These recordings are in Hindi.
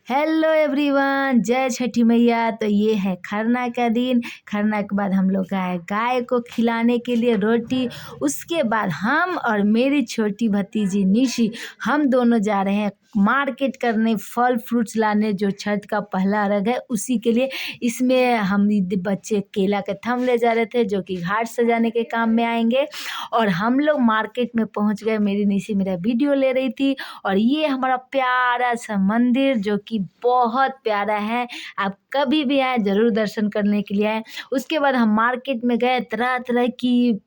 हेलो एवरीवन, जय छठी मैया। तो ये है खरना का दिन। खरना के बाद हम लोग आए गाय को खिलाने के लिए रोटी। उसके बाद हम और मेरी छोटी भतीजी निशी, हम दोनों जा रहे हैं मार्केट करने, फल फ्रूट्स लाने, जो छठ का पहला अर्घ है उसी के लिए। इसमें हम बच्चे केला के थम ले जा रहे थे, जो कि घाट सजाने के काम में आएंगे। और हम लोग मार्केट में पहुंच गए। मेरी निशी मेरा वीडियो ले रही थी। और ये हमारा प्यारा सा मंदिर, जो कि बहुत प्यारा है। आप कभी भी आए ज़रूर दर्शन करने के लिए आए। उसके बाद हम मार्केट में गए, तरह तरह की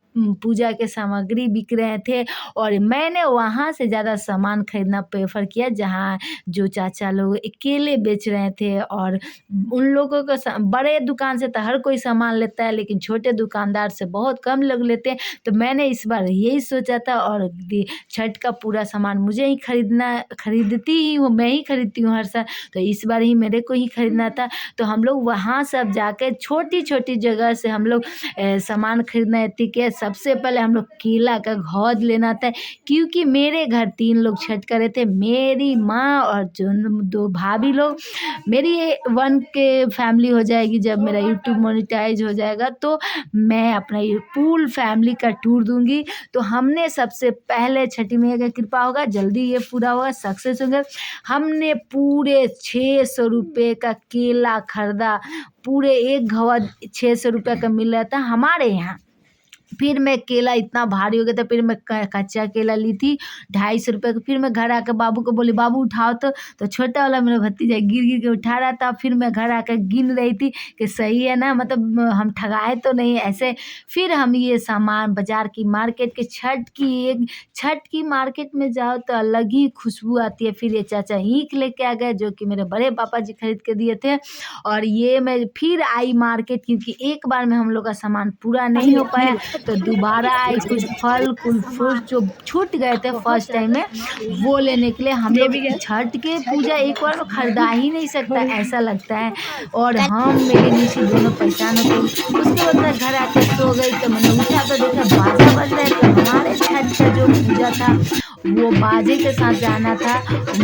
पूजा के सामग्री बिक रहे थे। और मैंने वहाँ से ज़्यादा सामान खरीदना प्रेफर किया, जहाँ जो चाचा लोग केले बेच रहे थे। और उन लोगों का बड़े दुकान से तो हर कोई सामान लेता है, लेकिन छोटे दुकानदार से बहुत कम लोग लेते हैं। तो मैंने इस बार यही सोचा था, और छठ का पूरा सामान मुझे ही खरीदती ही हूँ, मैं ही खरीदती हूँ हर साल। तो इस बार ही मेरे को ही खरीदना था। तो हम लोग वहाँ सब जाकर छोटी छोटी जगह से हम लोग सामान खरीदना है। सबसे पहले हम लोग केला का घौद लेना था, क्योंकि मेरे घर 3 लोग छठ कर रहे थे, मेरी माँ और जो 2 भाभी लोग। मेरी 1 के फैमिली हो जाएगी जब मेरा यूट्यूब मोनेटाइज हो जाएगा, तो मैं अपना ये फुल फैमिली का टूर दूंगी। तो हमने सबसे पहले, छठी मैया का कृपा होगा, जल्दी ये पूरा होगा, सक्सेस होगा। हमने पूरे 600 रुपये का केला खरीदा। पूरे एक घौद 600 रुपये का मिल रहा था हमारे यहाँ। फिर मैं केला इतना भारी हो गया था, फिर मैं कच्चा केला ली थी 250 रुपये का। फिर मैं घर आकर बाबू को बोली, बाबू उठाओ। तो छोटा वाला मेरा भतीजा गिर गिर के उठा रहा था। फिर मैं घर आकर गिन रही थी कि सही है ना, मतलब हम ठगाए तो नहीं ऐसे। फिर हम ये सामान बाजार की, मार्केट के, छठ की मार्केट में जाओ तो अलग ही खुशबू आती है। फिर ये चाचा ईख लेके आ गए, जो कि मेरे बड़े पापा जी खरीद के दिए थे। और ये मैं फिर आई मार्केट, क्योंकि एक बार में हम लोग का सामान पूरा नहीं हो पाया। तो दोबारा आई कुछ फल कुछ फ्रूट जो छूट गए थे फर्स्ट टाइम में, वो लेने के लिए। हम लोग छठ के पूजा एक बार में खरीदा ही नहीं सकता, ऐसा लगता है। और हम मेरी निशी दोनों परेशान होते हैं। उसके बाद मैं घर आके सो गई। तो मैंने उठा तो देखा बाजा बज रहा है। तो हमारे छठ का जो पूजा था वो बाजे के साथ जाना था।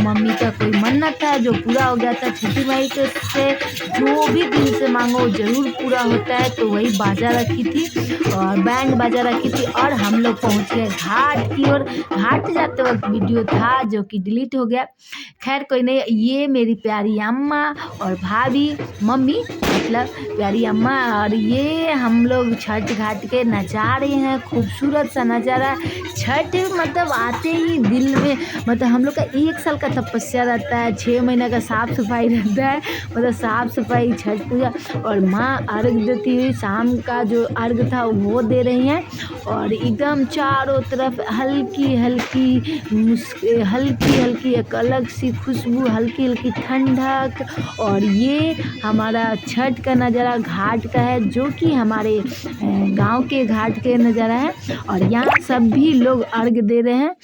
मम्मी का कोई मन्नत था जो पूरा हो गया था। छठी माई के से जो भी दिल से मांगो जरूर पूरा होता है। तो वही बाजा रखी थी और बैंड बाजा रखी थी। और हम लोग पहुँच गए घाट की ओर। घाट जाते वक्त वीडियो था जो कि डिलीट हो गया। खैर कोई नहीं। ये मेरी प्यारी अम्मा और भाभी, मम्मी मतलब प्यारी अम्मा। और ये हम लोग छठ घाट के नचा रहे हैं। खूबसूरत सा नज़ारा। छठ मतलब आते ही दिल में, मतलब हम लोग का 1 साल का तपस्या रहता है, 6 महीने का साफ़ सफाई रहता है। मतलब साफ़ सफाई, छठ पूजा। और माँ अर्घ देती हुई, शाम का जो अर्घ था वो दे रही हैं। और एकदम चारों तरफ हल्की हल्की एक अलग सी खुशबू, हल्की हल्की ठंडक। और ये हमारा छठ का नज़ारा घाट का है, जो कि हमारे गांव के घाट के नज़ारा है। और यहाँ सभी लोग अर्घ दे रहे हैं।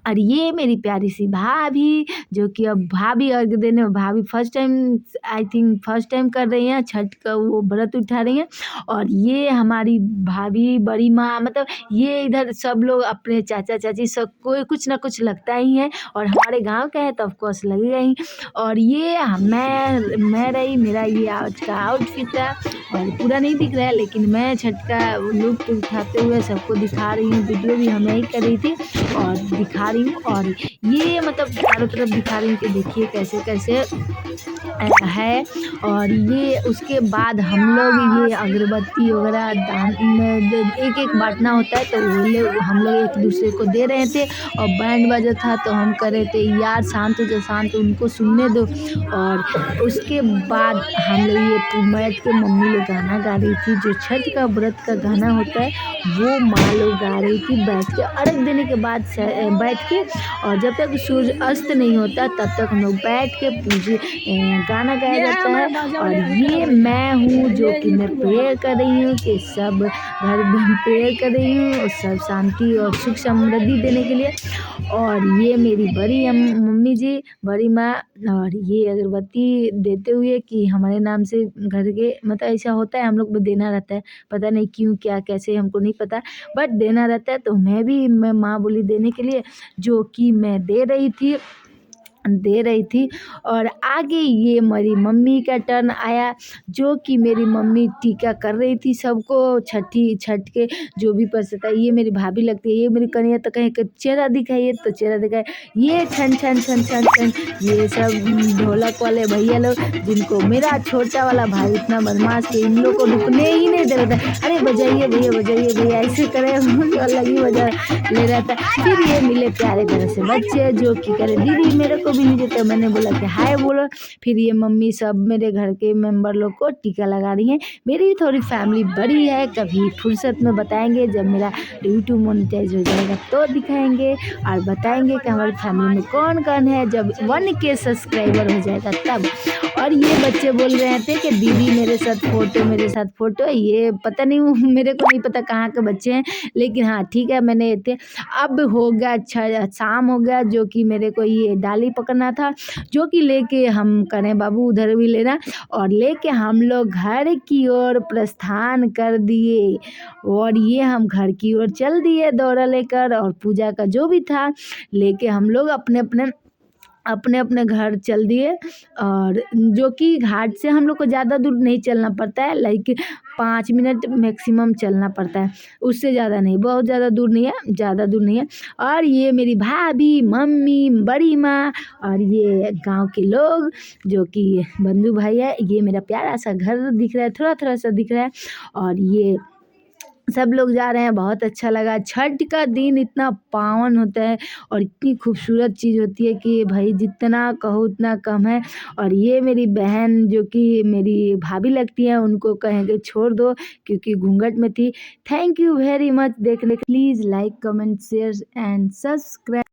और ये मेरी प्यारी सी भाभी, जो कि अब भाभी अर्घ देने, भाभी first time, I think first time कर रही हैं छठ का, वो व्रत उठा रही हैं। और ये हमारी भाभी, बड़ी माँ, मतलब ये इधर सब लोग अपने चाचा चाची, सब कोई कुछ ना कुछ लगता ही है। और हमारे गांव का है तो ऑफकोर्स लगेगा ही। और ये मैं रही, मेरा ये आज का आउटफिट था। और पूरा नहीं दिख रहा है, लेकिन मैं छठ का लुत्फ उठाते हुए सबको दिखा रही हूँ। वीडियो भी हमें ही कर रही थी और दिखा रही हूँ। और ये मतलब चारों तरफ दिखा रही हूँ कि देखिए कैसे कैसे है। और ये उसके बाद हम लोग ये अगरबत्ती वगैरह दान में एक एक बांटना होता है, तो वो हम लोग एक दूसरे को दे रहे थे। और बैंड बजा था तो हम कर रहे थे, यार शांत हो जाओ, शांत, उनको सुनने दो। और उसके बाद हम लोग ये बैठ के, मम्मी लोग गाना गा रही थी, जो छठ का व्रत का गाना होता है वो माँ लोग गा रही थी बैठ के। अर्घ देने के बाद बैठ के, और जब तक सूर्य अस्त नहीं होता तब तक हम लोग बैठ के पूजे गाना गाया जाता है। और ये मैं हूँ जो कि मैं प्रेयर कर रही हूँ कि सब घर में प्रेयर कर रही हूँ, और सब शांति और सुख समृद्धि देने के लिए। और ये मेरी बड़ी मम्मी जी, बड़ी माँ। और ये अगरबत्ती देते हुए कि हमारे नाम से घर के, मतलब ऐसा होता है हम लोग में देना रहता है, पता नहीं क्यों क्या कैसे हमको नहीं पता, बट देना रहता है। तो मैं माँ बोली देने के लिए, जो कि मैं दे रही थी। दे रही थी। और आगे ये मेरी मम्मी का टर्न आया, जो कि मेरी मम्मी टीका कर रही थी सबको, छठ के जो भी प्रसाद है। ये मेरी भाभी लगती है, ये मेरी कन्या तो कहीं चेहरा दिखाइए तो चेहरा दिखाए, ये छन छन छन छन छन, ये सब ढोलक वाले भैया लोग, जिनको मेरा छोटा वाला भाई इतना बदमाश कि इन लोग को रुकने ही नहीं दे रहा था। अरे बजाइए भैया ऐसे करे, अलग ही बजा ले रहा था। फिर ये मिले प्यारे तरह से बच्चे, जो कि करे दीदी मेरे को भी नहीं देते। मैंने बोला कि हाय बोलो। फिर ये मम्मी सब मेरे घर के मेंबर लोग को टीका लगा रही हैं। मेरी थोड़ी फैमिली बड़ी है, कभी फुर्सत में बताएंगे, जब मेरा यूट्यूब मोनेटाइज हो जाएगा तो दिखाएंगे और बताएंगे कि हमारी फैमिली में कौन कौन है, जब 1K सब्सक्राइबर हो जाएगा तब। और ये बच्चे बोल रहे थे कि दीदी मेरे साथ फ़ोटो। ये पता नहीं, मेरे को नहीं पता कहाँ के बच्चे हैं, लेकिन हाँ ठीक है, मैंने थे। अब हो गया अच्छा, शाम हो गया, जो कि मेरे को ये डाली पकड़ना था, जो कि लेके हम करें बाबू उधर भी लेना, और लेके हम लोग घर की ओर प्रस्थान कर दिए। और ये हम घर की ओर चल दिए दौरा लेकर, और पूजा का जो भी था लेके हम लोग अपने अपने घर चल दिए। और जो कि घाट से हम लोग को ज़्यादा दूर नहीं चलना पड़ता है, लाइक 5 मिनट मैक्सिमम चलना पड़ता है, उससे ज़्यादा नहीं, बहुत ज़्यादा दूर नहीं है, ज़्यादा दूर नहीं है। और ये मेरी भाभी, मम्मी, बड़ी माँ और ये गांव के लोग, जो कि बंधु भाई है। ये मेरा प्यारा सा घर दिख रहा है, थोड़ा थोड़ा सा दिख रहा है। और ये सब लोग जा रहे हैं, बहुत अच्छा लगा। छठ का दिन इतना पावन होता है और इतनी खूबसूरत चीज़ होती है कि भाई जितना कहो उतना कम है। और ये मेरी बहन, जो कि मेरी भाभी लगती है, उनको कहेंगे छोड़ दो क्योंकि घूंघट में थी। थैंक यू वेरी मच देखने। Please like comment share and subscribe.